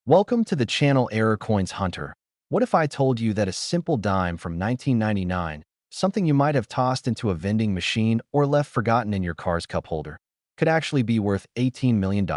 Welcome to the channel Error Coins Hunter. What if I told you that a simple dime from 1999, something you might have tossed into a vending machine or left forgotten in your car's cup holder, could actually be worth $18 million?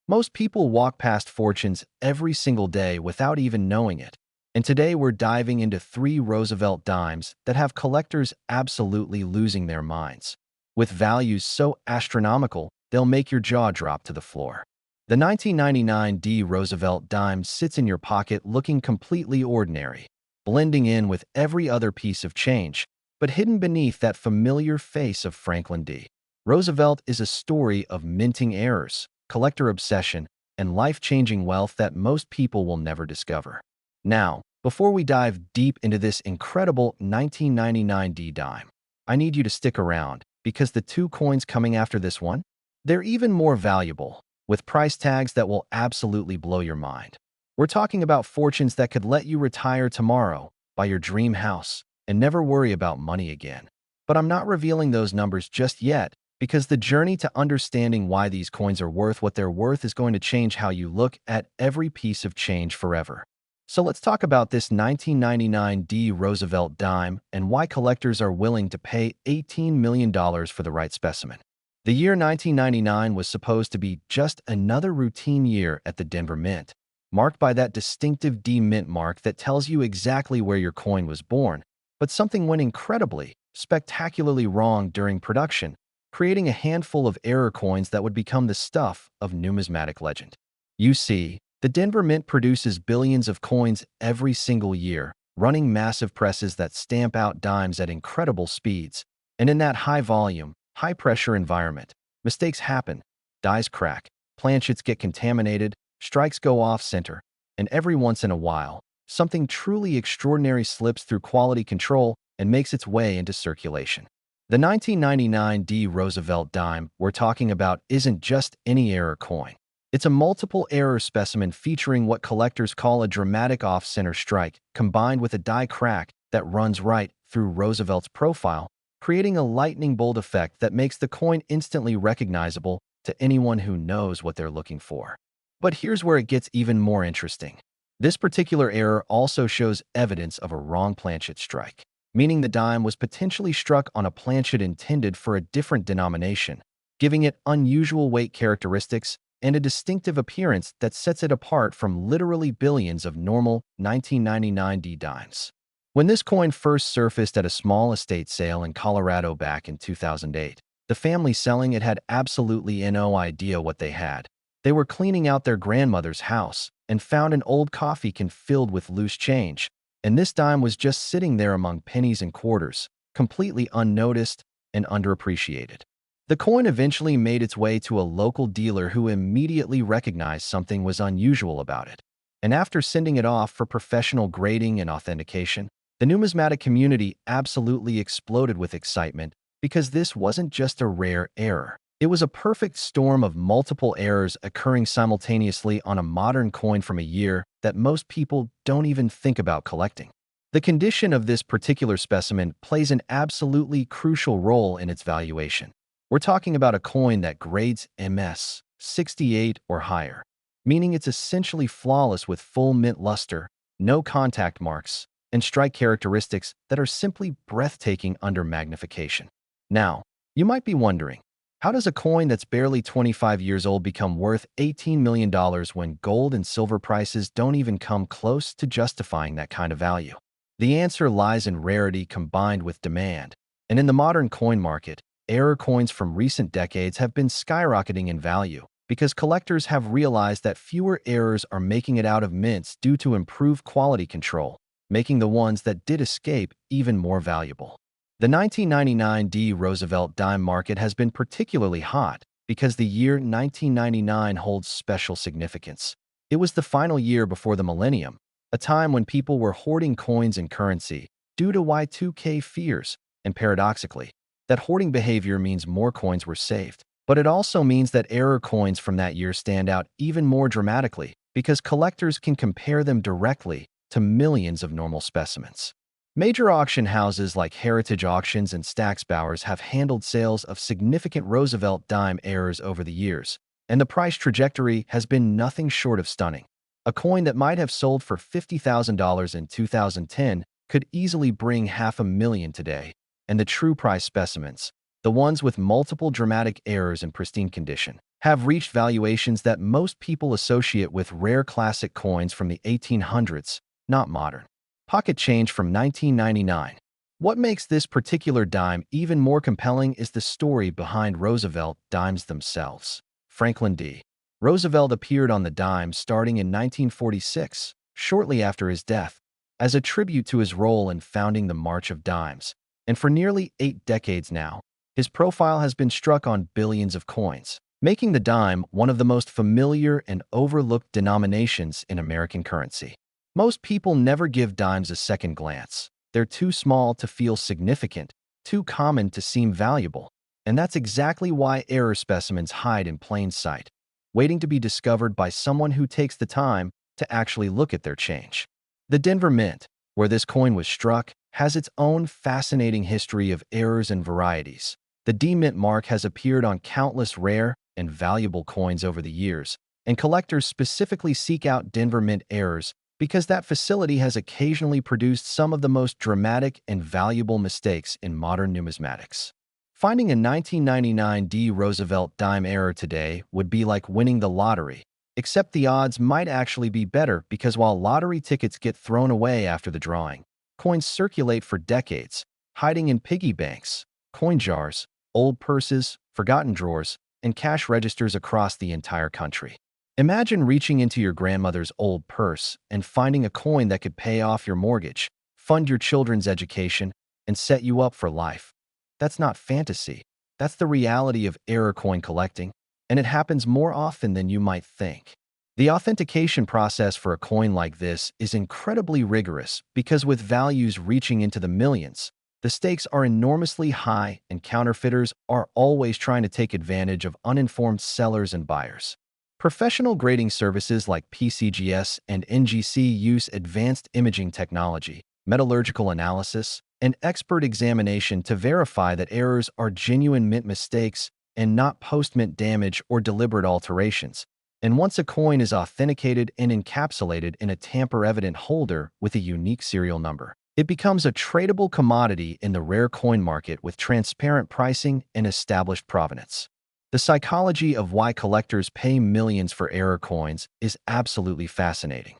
Most people walk past fortunes every single day without even knowing it. And today we're diving into 3 Roosevelt dimes that have collectors absolutely losing their minds, with values so astronomical they'll make your jaw drop to the floor. The 1999 D Roosevelt dime sits in your pocket looking completely ordinary, blending in with every other piece of change, but hidden beneath that familiar face of Franklin D. Roosevelt is a story of minting errors, collector obsession, and life-changing wealth that most people will never discover. Now, before we dive deep into this incredible 1999 D dime, I need you to stick around because the 2 coins coming after this one, they're even more valuable, with price tags that will absolutely blow your mind. We're talking about fortunes that could let you retire tomorrow, buy your dream house, and never worry about money again. But I'm not revealing those numbers just yet, because the journey to understanding why these coins are worth what they're worth is going to change how you look at every piece of change forever. So let's talk about this 1999 D Roosevelt dime and why collectors are willing to pay $18 million for the right specimen. The year 1999 was supposed to be just another routine year at the Denver Mint, marked by that distinctive D Mint mark that tells you exactly where your coin was born. But something went incredibly, spectacularly wrong during production, creating a handful of error coins that would become the stuff of numismatic legend. You see, the Denver Mint produces billions of coins every single year, running massive presses that stamp out dimes at incredible speeds. And in that high volume, high-pressure environment, mistakes happen, dies crack, planchets get contaminated, strikes go off-center, and every once in a while, something truly extraordinary slips through quality control and makes its way into circulation. The 1999 D Roosevelt dime we're talking about isn't just any error coin. It's a multiple error specimen featuring what collectors call a dramatic off-center strike, combined with a die crack that runs right through Roosevelt's profile, creating a lightning bolt effect that makes the coin instantly recognizable to anyone who knows what they're looking for. But here's where it gets even more interesting. This particular error also shows evidence of a wrong planchet strike, meaning the dime was potentially struck on a planchet intended for a different denomination, giving it unusual weight characteristics and a distinctive appearance that sets it apart from literally billions of normal 1999 D dimes. When this coin first surfaced at a small estate sale in Colorado back in 2008, the family selling it had absolutely no idea what they had. They were cleaning out their grandmother's house and found an old coffee can filled with loose change, and this dime was just sitting there among pennies and quarters, completely unnoticed and underappreciated. The coin eventually made its way to a local dealer who immediately recognized something was unusual about it. And after sending it off for professional grading and authentication, the numismatic community absolutely exploded with excitement because this wasn't just a rare error. It was a perfect storm of multiple errors occurring simultaneously on a modern coin from a year that most people don't even think about collecting. The condition of this particular specimen plays an absolutely crucial role in its valuation. We're talking about a coin that grades MS 68 or higher, meaning it's essentially flawless with full mint luster, no contact marks, and strike characteristics that are simply breathtaking under magnification. Now, you might be wondering, how does a coin that's barely 25 years old become worth $18 million when gold and silver prices don't even come close to justifying that kind of value? The answer lies in rarity combined with demand. And in the modern coin market, error coins from recent decades have been skyrocketing in value because collectors have realized that fewer errors are making it out of mints due to improved quality control, making the ones that did escape even more valuable. The 1999 D Roosevelt dime market has been particularly hot because the year 1999 holds special significance. It was the final year before the millennium, a time when people were hoarding coins and currency due to Y2K fears, and paradoxically, that hoarding behavior means more coins were saved. But it also means that error coins from that year stand out even more dramatically because collectors can compare them directly to millions of normal specimens. Major auction houses like Heritage Auctions and Stack's Bowers have handled sales of significant Roosevelt dime errors over the years, and the price trajectory has been nothing short of stunning. A coin that might have sold for $50,000 in 2010 could easily bring $500,000 today. And the true price specimens, the ones with multiple dramatic errors in pristine condition, have reached valuations that most people associate with rare classic coins from the 1800s, not modern. Pocket change from 1999. What makes this particular dime even more compelling is the story behind Roosevelt Dimes themselves. Franklin D. Roosevelt appeared on the dime starting in 1946, shortly after his death, as a tribute to his role in founding the March of Dimes. And for nearly 8 decades now, his profile has been struck on billions of coins, making the dime one of the most familiar and overlooked denominations in American currency. Most people never give dimes a second glance. They're too small to feel significant, too common to seem valuable. And that's exactly why error specimens hide in plain sight, waiting to be discovered by someone who takes the time to actually look at their change. The Denver Mint, where this coin was struck, has its own fascinating history of errors and varieties. The D Mint mark has appeared on countless rare and valuable coins over the years, and collectors specifically seek out Denver Mint errors because that facility has occasionally produced some of the most dramatic and valuable mistakes in modern numismatics. Finding a 1999 D Roosevelt dime error today would be like winning the lottery, except the odds might actually be better because while lottery tickets get thrown away after the drawing, coins circulate for decades, hiding in piggy banks, coin jars, old purses, forgotten drawers, and cash registers across the entire country. Imagine reaching into your grandmother's old purse and finding a coin that could pay off your mortgage, fund your children's education, and set you up for life. That's not fantasy. That's the reality of error coin collecting, and it happens more often than you might think. The authentication process for a coin like this is incredibly rigorous because with values reaching into the millions, the stakes are enormously high and counterfeiters are always trying to take advantage of uninformed sellers and buyers. Professional grading services like PCGS and NGC use advanced imaging technology, metallurgical analysis, and expert examination to verify that errors are genuine mint mistakes and not post-mint damage or deliberate alterations. And once a coin is authenticated and encapsulated in a tamper-evident holder with a unique serial number, it becomes a tradable commodity in the rare coin market with transparent pricing and established provenance. The psychology of why collectors pay millions for error coins is absolutely fascinating.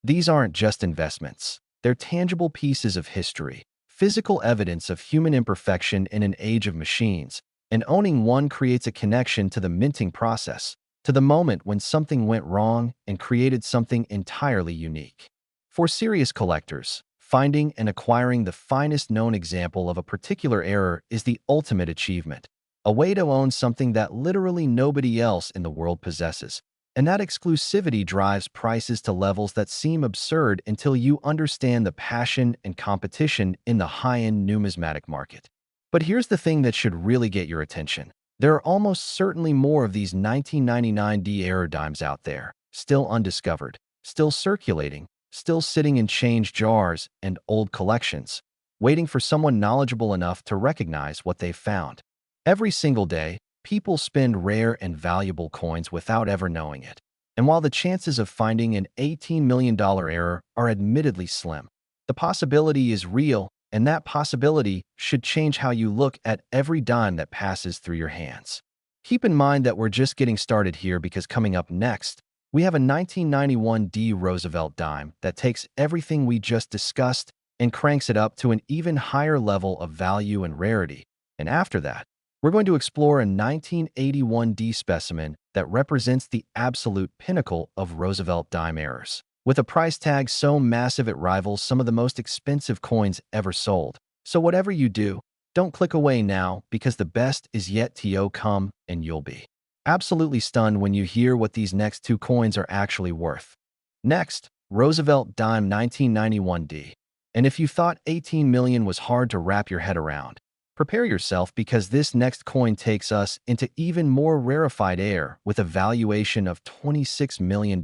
These aren't just investments. They're tangible pieces of history, physical evidence of human imperfection in an age of machines, and owning one creates a connection to the minting process, to the moment when something went wrong and created something entirely unique. For serious collectors, finding and acquiring the finest known example of a particular error is the ultimate achievement, a way to own something that literally nobody else in the world possesses. And that exclusivity drives prices to levels that seem absurd until you understand the passion and competition in the high-end numismatic market. But here's the thing that should really get your attention. There are almost certainly more of these 1999 D error dimes out there, still undiscovered, still circulating, still sitting in change jars and old collections, waiting for someone knowledgeable enough to recognize what they've found. Every single day, people spend rare and valuable coins without ever knowing it. And while the chances of finding an $18 million error are admittedly slim, the possibility is real, and that possibility should change how you look at every dime that passes through your hands. Keep in mind that we're just getting started here because coming up next, we have a 1991 D Roosevelt dime that takes everything we just discussed and cranks it up to an even higher level of value and rarity. And after that, we're going to explore a 1981 D specimen that represents the absolute pinnacle of Roosevelt dime errors, with a price tag so massive it rivals some of the most expensive coins ever sold. So whatever you do, don't click away now because the best is yet to come and you'll be absolutely stunned when you hear what these next two coins are actually worth. Next, Roosevelt Dime 1991 D. And if you thought 18 million was hard to wrap your head around, prepare yourself because this next coin takes us into even more rarefied air with a valuation of $26 million.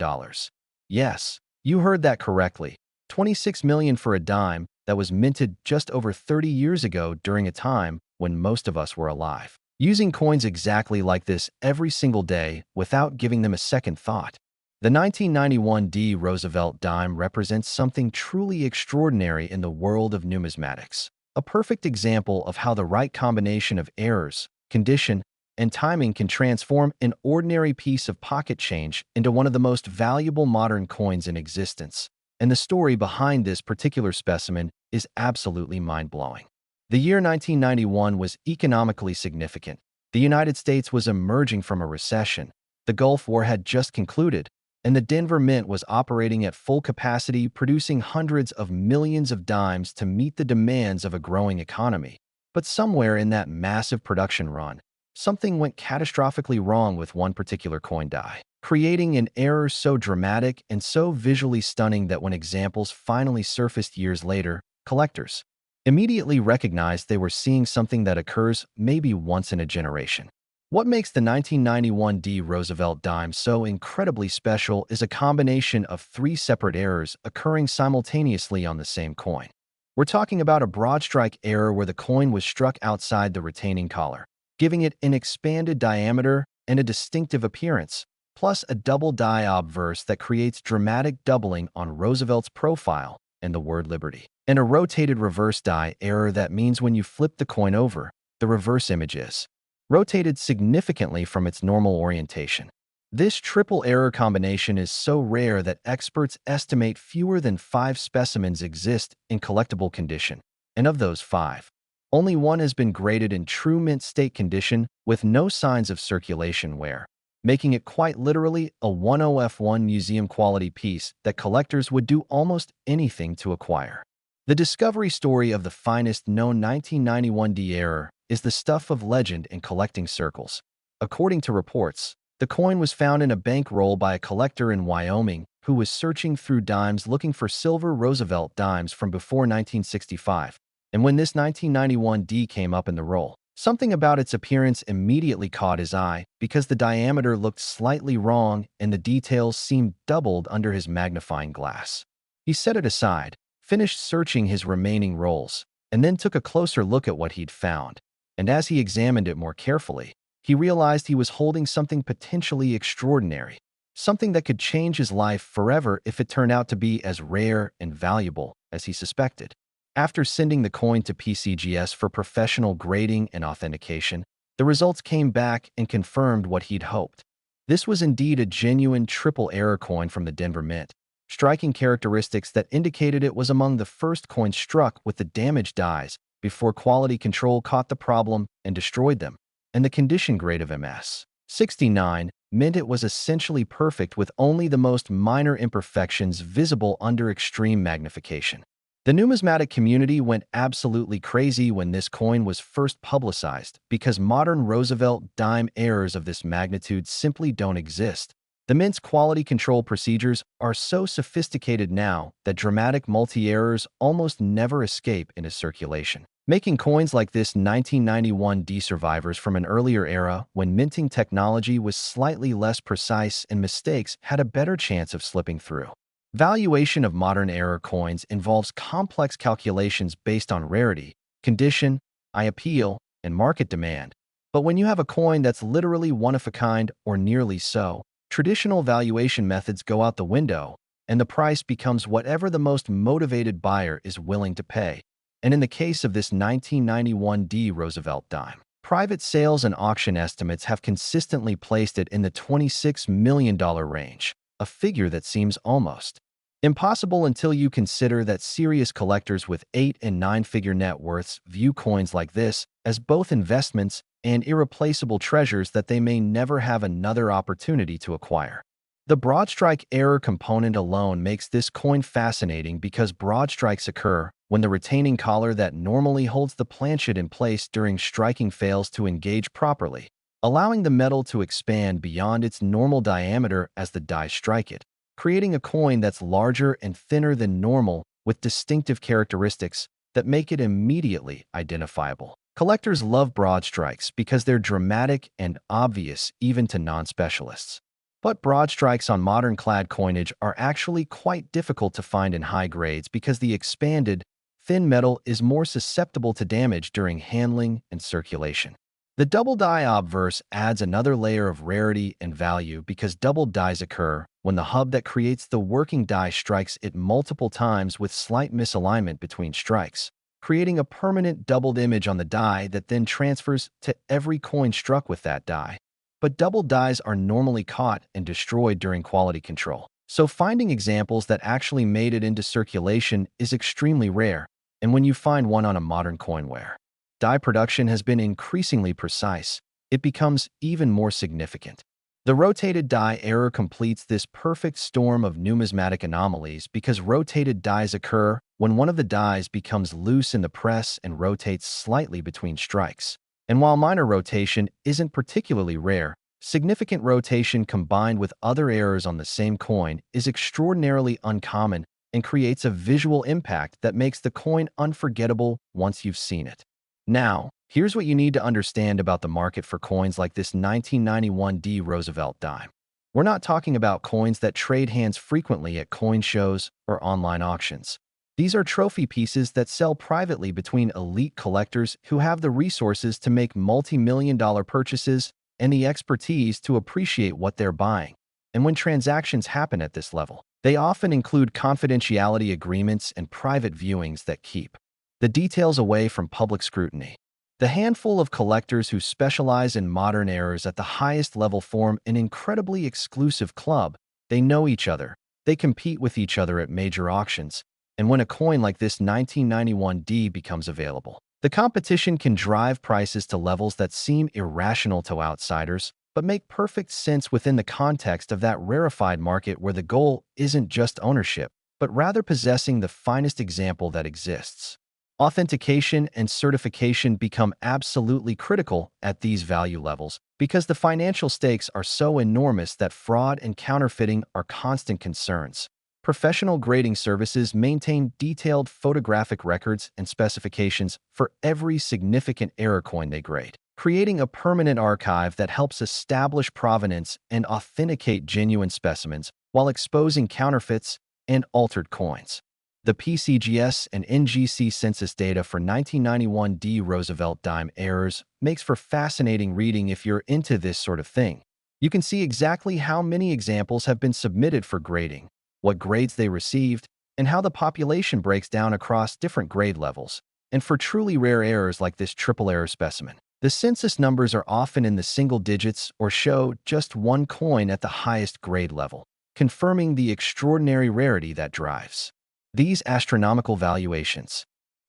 Yes, you heard that correctly. $26 million for a dime that was minted just over 30 years ago during a time when most of us were alive, using coins exactly like this every single day without giving them a second thought. The 1991 Roosevelt dime represents something truly extraordinary in the world of numismatics. A perfect example of how the right combination of errors, condition, and timing can transform an ordinary piece of pocket change into one of the most valuable modern coins in existence. And the story behind this particular specimen is absolutely mind-blowing. The year 1991 was economically significant. The United States was emerging from a recession. The Gulf War had just concluded, and the Denver Mint was operating at full capacity, producing hundreds of millions of dimes to meet the demands of a growing economy. But somewhere in that massive production run, something went catastrophically wrong with one particular coin die, creating an error so dramatic and so visually stunning that when examples finally surfaced years later, collectors immediately recognized they were seeing something that occurs maybe once in a generation. What makes the 1991 Roosevelt dime so incredibly special is a combination of three separate errors occurring simultaneously on the same coin. We're talking about a broadstrike error where the coin was struck outside the retaining collar, giving it an expanded diameter and a distinctive appearance, plus a double die obverse that creates dramatic doubling on Roosevelt's profile and the word liberty, and a rotated reverse die error that means when you flip the coin over, the reverse image is rotated significantly from its normal orientation. This triple error combination is so rare that experts estimate fewer than 5 specimens exist in collectible condition, and of those 5, only one has been graded in true mint state condition with no signs of circulation wear, making it quite literally a 10F1 museum-quality piece that collectors would do almost anything to acquire. The discovery story of the finest known 1991 error is the stuff of legend in collecting circles. According to reports, the coin was found in a bankroll by a collector in Wyoming who was searching through dimes looking for silver Roosevelt dimes from before 1965. And when this 1991 came up in the roll, something about its appearance immediately caught his eye because the diameter looked slightly wrong and the details seemed doubled under his magnifying glass. He set it aside, finished searching his remaining rolls, and then took a closer look at what he'd found. And as he examined it more carefully, he realized he was holding something potentially extraordinary, something that could change his life forever if it turned out to be as rare and valuable as he suspected. After sending the coin to PCGS for professional grading and authentication, the results came back and confirmed what he'd hoped. This was indeed a genuine triple error coin from the Denver Mint, striking characteristics that indicated it was among the first coins struck with the damaged dies before quality control caught the problem and destroyed them, and the condition grade of MS69 meant it was essentially perfect with only the most minor imperfections visible under extreme magnification. The numismatic community went absolutely crazy when this coin was first publicized because modern Roosevelt dime errors of this magnitude simply don't exist. The Mint's quality control procedures are so sophisticated now that dramatic multi-errors almost never escape into circulation, making coins like this 1991 survivors from an earlier era when minting technology was slightly less precise and mistakes had a better chance of slipping through. Valuation of modern error coins involves complex calculations based on rarity, condition, eye appeal, and market demand. But when you have a coin that's literally one of a kind or nearly so, traditional valuation methods go out the window, and the price becomes whatever the most motivated buyer is willing to pay. And in the case of this 1991 Roosevelt dime, private sales and auction estimates have consistently placed it in the $26 million range, a figure that seems almost impossible until you consider that serious collectors with 8- and 9-figure net worths view coins like this as both investments and irreplaceable treasures that they may never have another opportunity to acquire. The broadstrike error component alone makes this coin fascinating because broadstrikes occur when the retaining collar that normally holds the planchet in place during striking fails to engage properly, allowing the metal to expand beyond its normal diameter as the die strike it, creating a coin that's larger and thinner than normal with distinctive characteristics that make it immediately identifiable. Collectors love broadstrikes because they're dramatic and obvious even to non-specialists. But broadstrikes on modern clad coinage are actually quite difficult to find in high grades because the expanded, thin metal is more susceptible to damage during handling and circulation. The double die obverse adds another layer of rarity and value because double dies occur when the hub that creates the working die strikes it multiple times with slight misalignment between strikes, creating a permanent doubled image on the die that then transfers to every coin struck with that die. But doubled dies are normally caught and destroyed during quality control. So finding examples that actually made it into circulation is extremely rare, and when you find one on a modern coin where die production has been increasingly precise, it becomes even more significant. The rotated die error completes this perfect storm of numismatic anomalies because rotated dies occur when one of the dies becomes loose in the press and rotates slightly between strikes. And while minor rotation isn't particularly rare, significant rotation combined with other errors on the same coin is extraordinarily uncommon and creates a visual impact that makes the coin unforgettable once you've seen it. Now, here's what you need to understand about the market for coins like this 1991 Roosevelt dime. We're not talking about coins that trade hands frequently at coin shows or online auctions. These are trophy pieces that sell privately between elite collectors who have the resources to make multi-million-dollar purchases and the expertise to appreciate what they're buying. And when transactions happen at this level, they often include confidentiality agreements and private viewings that keep the details away from public scrutiny. The handful of collectors who specialize in modern errors at the highest level form an incredibly exclusive club. They know each other, they compete with each other at major auctions, and when a coin like this 1991 becomes available, the competition can drive prices to levels that seem irrational to outsiders, but make perfect sense within the context of that rarefied market where the goal isn't just ownership, but rather possessing the finest example that exists. Authentication and certification become absolutely critical at these value levels because the financial stakes are so enormous that fraud and counterfeiting are constant concerns. Professional grading services maintain detailed photographic records and specifications for every significant error coin they grade, creating a permanent archive that helps establish provenance and authenticate genuine specimens while exposing counterfeits and altered coins. The PCGS and NGC census data for 1991 Roosevelt dime errors makes for fascinating reading if you're into this sort of thing. You can see exactly how many examples have been submitted for grading, what grades they received, and how the population breaks down across different grade levels. And for truly rare errors like this triple error specimen, the census numbers are often in the single digits or show just one coin at the highest grade level, confirming the extraordinary rarity that drives these astronomical valuations.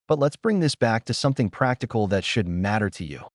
But let's bring this back to something practical that should matter to you.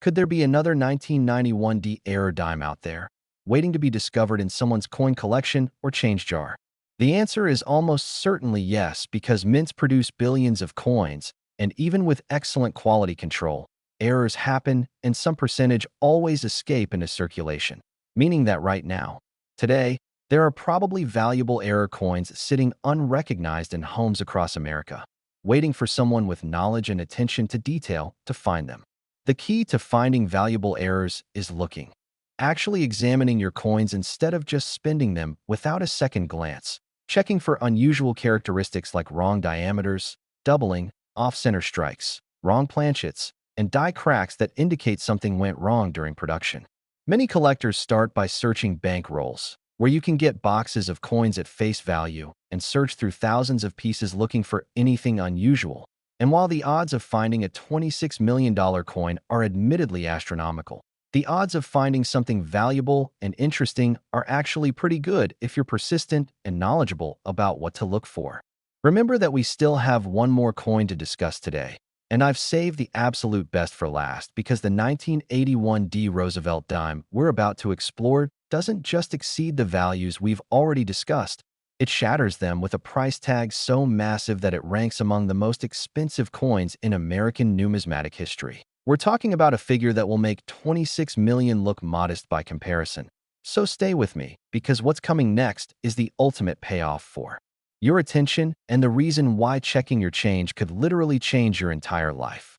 Could there be another 1991 error dime out there, waiting to be discovered in someone's coin collection or change jar? The answer is almost certainly yes, because mints produce billions of coins, and even with excellent quality control, errors happen and some percentage always escape into circulation, meaning that right now, today, there are probably valuable error coins sitting unrecognized in homes across America, waiting for someone with knowledge and attention to detail to find them. The key to finding valuable errors is looking, actually examining your coins instead of just spending them without a second glance, checking for unusual characteristics like wrong diameters, doubling, off-center strikes, wrong planchets, and die cracks that indicate something went wrong during production. Many collectors start by searching bankrolls, where you can get boxes of coins at face value and search through thousands of pieces looking for anything unusual. And while the odds of finding a $26 million coin are admittedly astronomical, the odds of finding something valuable and interesting are actually pretty good if you're persistent and knowledgeable about what to look for. Remember that we still have one more coin to discuss today, and I've saved the absolute best for last because the 1981 Roosevelt dime we're about to explore doesn't just exceed the values we've already discussed, it shatters them with a price tag so massive that it ranks among the most expensive coins in American numismatic history. We're talking about a figure that will make $26 million look modest by comparison. So stay with me, because what's coming next is the ultimate payoff for your attention and the reason why checking your change could literally change your entire life.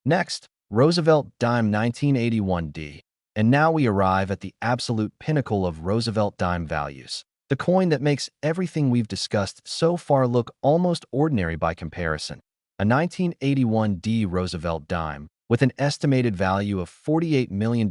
Next, Roosevelt Dime 1981 And now we arrive at the absolute pinnacle of Roosevelt dime values, the coin that makes everything we've discussed so far look almost ordinary by comparison. A 1981 Roosevelt dime with an estimated value of $48 million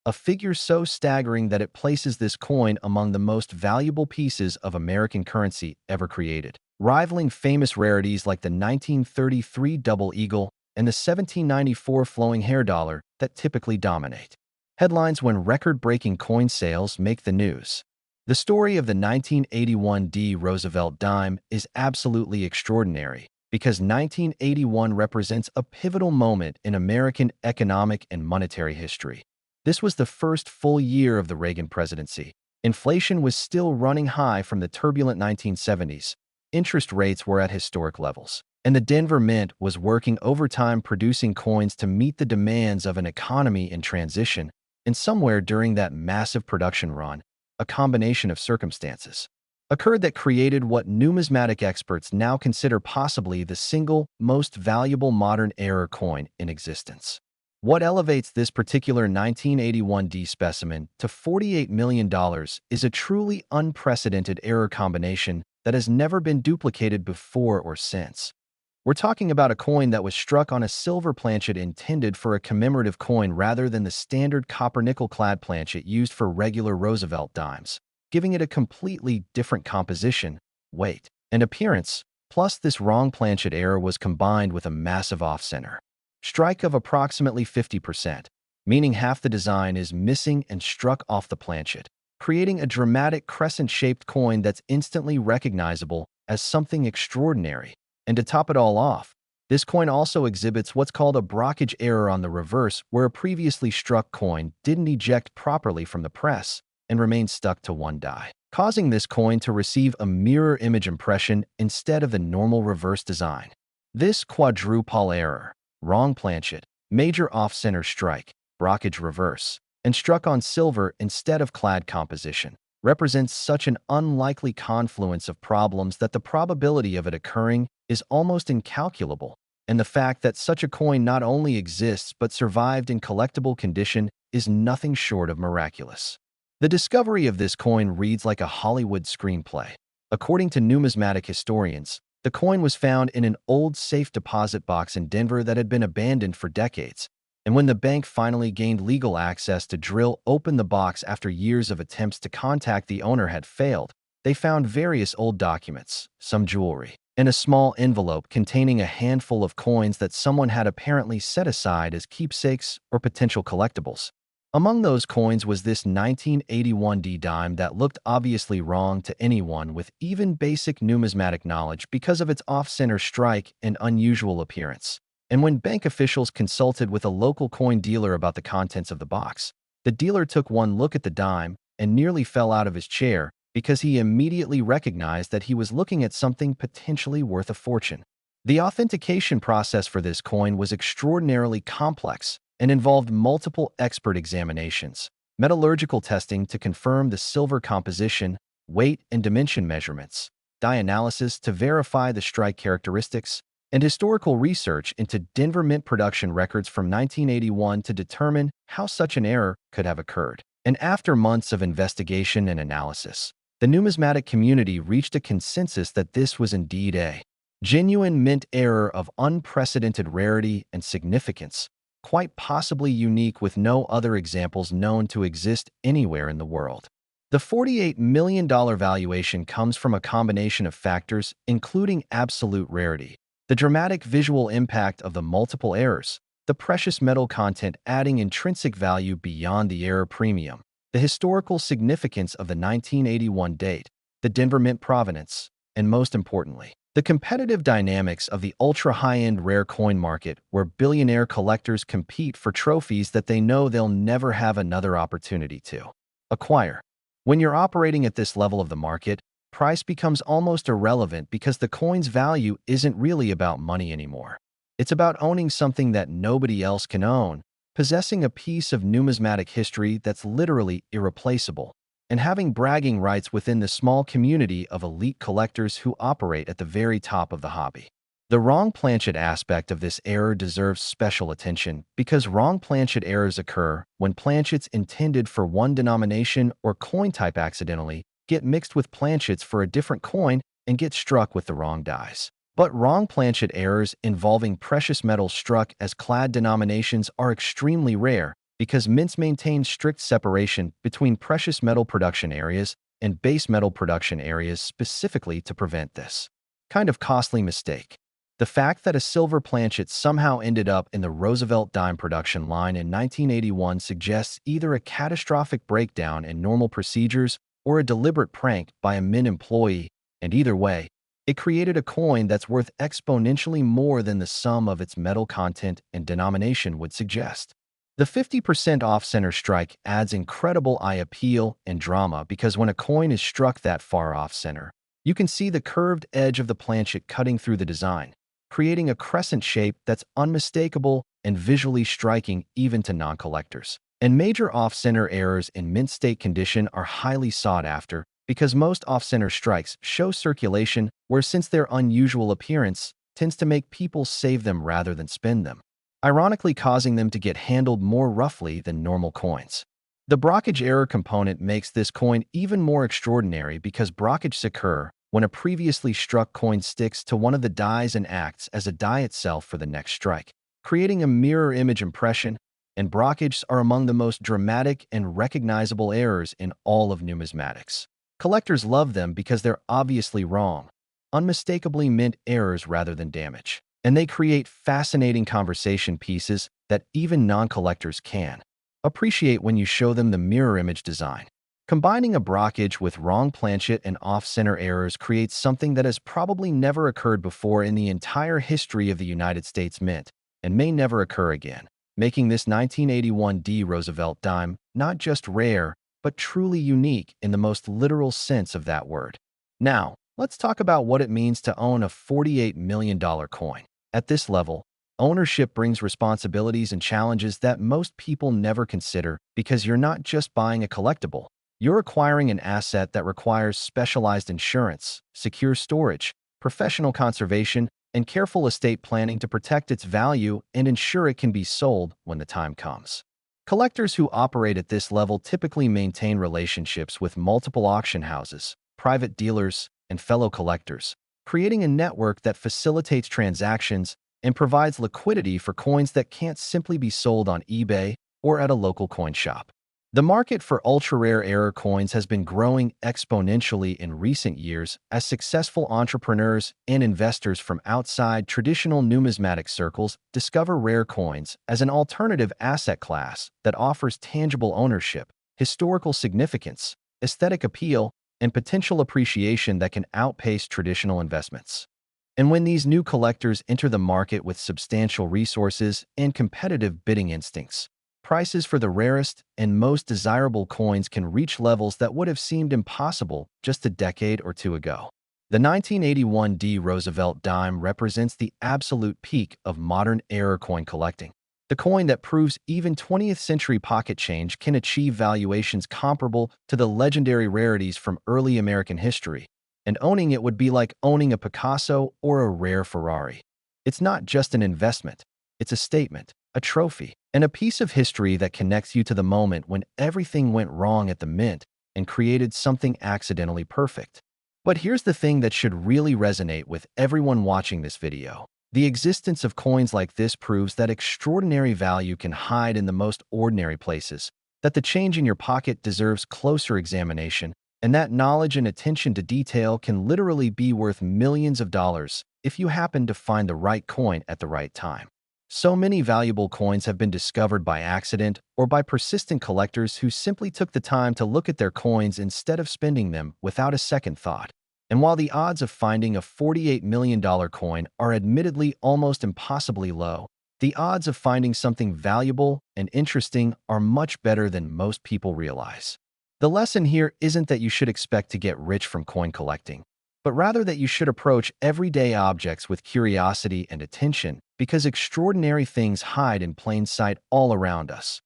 a figure so staggering that it places this coin among the most valuable pieces of American currency ever created, rivaling famous rarities like the 1933 double eagle and the 1794 flowing hair dollar that typically dominate headlines when record-breaking coin sales make the news. The story of the 1981 Roosevelt Dime is absolutely extraordinary because 1981 represents a pivotal moment in American economic and monetary history. This was the first full year of the Reagan presidency. Inflation was still running high from the turbulent 1970s. Interest rates were at historic levels, and the Denver Mint was working overtime producing coins to meet the demands of an economy in transition. And somewhere during that massive production run, a combination of circumstances occurred that created what numismatic experts now consider possibly the single most valuable modern era coin in existence. What elevates this particular 1981 specimen to $48 million is a truly unprecedented error combination that has never been duplicated before or since. We're talking about a coin that was struck on a silver planchet intended for a commemorative coin rather than the standard copper-nickel-clad planchet used for regular Roosevelt dimes, giving it a completely different composition, weight, and appearance. Plus, this wrong planchet error was combined with a massive off-center strike of approximately 50%, meaning half the design is missing and struck off the planchet, creating a dramatic crescent-shaped coin that's instantly recognizable as something extraordinary. And to top it all off, this coin also exhibits what's called a brockage error on the reverse, where a previously struck coin didn't eject properly from the press and remained stuck to one die, causing this coin to receive a mirror image impression instead of the normal reverse design. This quadruple error, wrong planchet, major off-center strike, brockage reverse, and struck on silver instead of clad composition, represents such an unlikely confluence of problems that the probability of it occurring is almost incalculable, and the fact that such a coin not only exists but survived in collectible condition is nothing short of miraculous. The discovery of this coin reads like a Hollywood screenplay. According to numismatic historians, the coin was found in an old safe deposit box in Denver that had been abandoned for decades, and when the bank finally gained legal access to drill open the box after years of attempts to contact the owner had failed, they found various old documents, some jewelry, and a small envelope containing a handful of coins that someone had apparently set aside as keepsakes or potential collectibles. Among those coins was this 1981 dime that looked obviously wrong to anyone with even basic numismatic knowledge because of its off-center strike and unusual appearance. And when bank officials consulted with a local coin dealer about the contents of the box, the dealer took one look at the dime and nearly fell out of his chair because he immediately recognized that he was looking at something potentially worth a fortune. The authentication process for this coin was extraordinarily complex and involved multiple expert examinations, metallurgical testing to confirm the silver composition, weight and dimension measurements, dye analysis to verify the strike characteristics, and historical research into Denver Mint production records from 1981 to determine how such an error could have occurred. And after months of investigation and analysis, the numismatic community reached a consensus that this was indeed a genuine mint error of unprecedented rarity and significance, quite possibly unique with no other examples known to exist anywhere in the world. The $48 million valuation comes from a combination of factors, including absolute rarity, the dramatic visual impact of the multiple errors, the precious metal content adding intrinsic value beyond the error premium, the historical significance of the 1981 date, the Denver Mint provenance, and most importantly, the competitive dynamics of the ultra-high-end rare coin market where billionaire collectors compete for trophies that they know they'll never have another opportunity to acquire. When you're operating at this level of the market, price becomes almost irrelevant because the coin's value isn't really about money anymore. It's about owning something that nobody else can own, possessing a piece of numismatic history that's literally irreplaceable, and having bragging rights within the small community of elite collectors who operate at the very top of the hobby. The wrong planchet aspect of this error deserves special attention because wrong planchet errors occur when planchets intended for one denomination or coin type accidentally get mixed with planchets for a different coin and get struck with the wrong dies. But wrong planchet errors involving precious metals struck as clad denominations are extremely rare because mints maintain strict separation between precious metal production areas and base metal production areas specifically to prevent this kind of costly mistake. The fact that a silver planchet somehow ended up in the Roosevelt Dime production line in 1981 suggests either a catastrophic breakdown in normal procedures or a deliberate prank by a mint employee, and either way, it created a coin that's worth exponentially more than the sum of its metal content and denomination would suggest. The 50% off-center strike adds incredible eye appeal and drama because when a coin is struck that far off-center, you can see the curved edge of the planchet cutting through the design, creating a crescent shape that's unmistakable and visually striking even to non-collectors. And major off-center errors in mint state condition are highly sought after because most off-center strikes show circulation where, since their unusual appearance tends to make people save them rather than spend them, ironically causing them to get handled more roughly than normal coins. The brockage error component makes this coin even more extraordinary because brockages occur when a previously struck coin sticks to one of the dies and acts as a die itself for the next strike, creating a mirror image impression, and brockages are among the most dramatic and recognizable errors in all of numismatics. Collectors love them because they're obviously wrong, unmistakably mint errors rather than damage, and they create fascinating conversation pieces that even non-collectors can appreciate when you show them the mirror image design. Combining a brockage with wrong planchet and off-center errors creates something that has probably never occurred before in the entire history of the United States Mint, and may never occur again, making this 1981 D Roosevelt dime not just rare, but truly unique in the most literal sense of that word. Now, let's talk about what it means to own a $48 million coin. At this level, ownership brings responsibilities and challenges that most people never consider because you're not just buying a collectible. You're acquiring an asset that requires specialized insurance, secure storage, professional conservation, and careful estate planning to protect its value and ensure it can be sold when the time comes. Collectors who operate at this level typically maintain relationships with multiple auction houses, private dealers, and fellow collectors, creating a network that facilitates transactions and provides liquidity for coins that can't simply be sold on eBay or at a local coin shop. The market for ultra-rare error coins has been growing exponentially in recent years as successful entrepreneurs and investors from outside traditional numismatic circles discover rare coins as an alternative asset class that offers tangible ownership, historical significance, aesthetic appeal, and potential appreciation that can outpace traditional investments. And when these new collectors enter the market with substantial resources and competitive bidding instincts, prices for the rarest and most desirable coins can reach levels that would have seemed impossible just a decade or two ago. The 1981 D Roosevelt dime represents the absolute peak of modern error coin collecting. The coin that proves even 20th century pocket change can achieve valuations comparable to the legendary rarities from early American history, and owning it would be like owning a Picasso or a rare Ferrari. It's not just an investment, it's a statement, a trophy, and a piece of history that connects you to the moment when everything went wrong at the mint and created something accidentally perfect. But here's the thing that should really resonate with everyone watching this video. The existence of coins like this proves that extraordinary value can hide in the most ordinary places, that the change in your pocket deserves closer examination, and that knowledge and attention to detail can literally be worth millions of dollars if you happen to find the right coin at the right time. So many valuable coins have been discovered by accident or by persistent collectors who simply took the time to look at their coins instead of spending them without a second thought. And while the odds of finding a $48 million coin are admittedly almost impossibly low, the odds of finding something valuable and interesting are much better than most people realize. The lesson here isn't that you should expect to get rich from coin collecting, but rather that you should approach everyday objects with curiosity and attention because extraordinary things hide in plain sight all around us,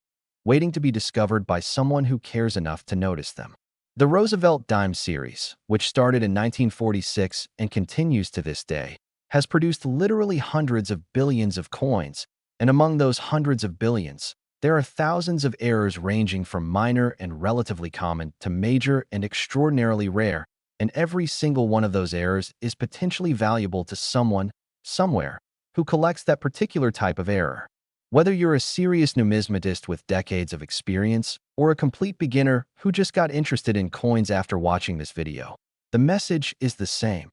waiting to be discovered by someone who cares enough to notice them. The Roosevelt Dimes series, which started in 1946 and continues to this day, has produced literally hundreds of billions of coins, and among those hundreds of billions, there are thousands of errors ranging from minor and relatively common to major and extraordinarily rare, and every single one of those errors is potentially valuable to someone, somewhere, who collects that particular type of error. Whether you're a serious numismatist with decades of experience or a complete beginner who just got interested in coins after watching this video, the message is the same.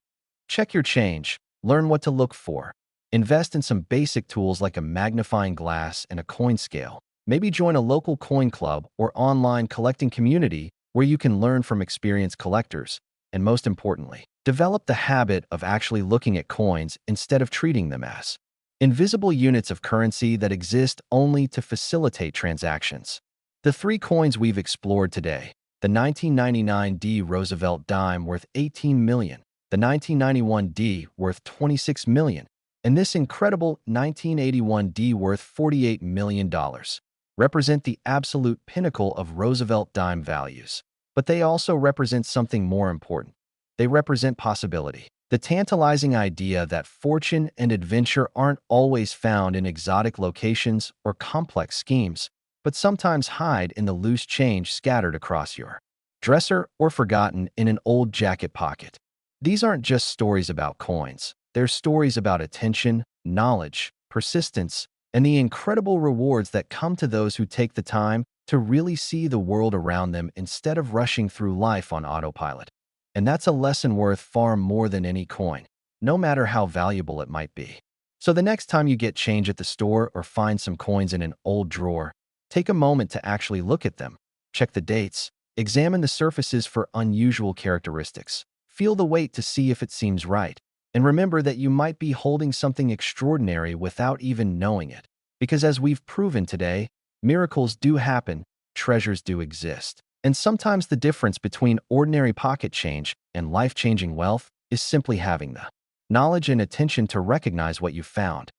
Check your change, learn what to look for, invest in some basic tools like a magnifying glass and a coin scale. Maybe join a local coin club or online collecting community where you can learn from experienced collectors. And most importantly, develop the habit of actually looking at coins instead of treating them as invisible units of currency that exist only to facilitate transactions. The three coins we've explored today: the 1999 D Roosevelt Dime worth $18 million, the 1991 D worth $26 million, and this incredible 1981 D worth $48 million, represent the absolute pinnacle of Roosevelt dime values. But they also represent something more important. They represent possibility. The tantalizing idea that fortune and adventure aren't always found in exotic locations or complex schemes, but sometimes hide in the loose change scattered across your dresser or forgotten in an old jacket pocket. These aren't just stories about coins. They're stories about attention, knowledge, persistence, and the incredible rewards that come to those who take the time to really see the world around them instead of rushing through life on autopilot. And that's a lesson worth far more than any coin, no matter how valuable it might be. So the next time you get change at the store or find some coins in an old drawer, take a moment to actually look at them. Check the dates, examine the surfaces for unusual characteristics, feel the weight to see if it seems right, and remember that you might be holding something extraordinary without even knowing it. Because as we've proven today, miracles do happen, treasures do exist. And sometimes the difference between ordinary pocket change and life-changing wealth is simply having the knowledge and attention to recognize what you found.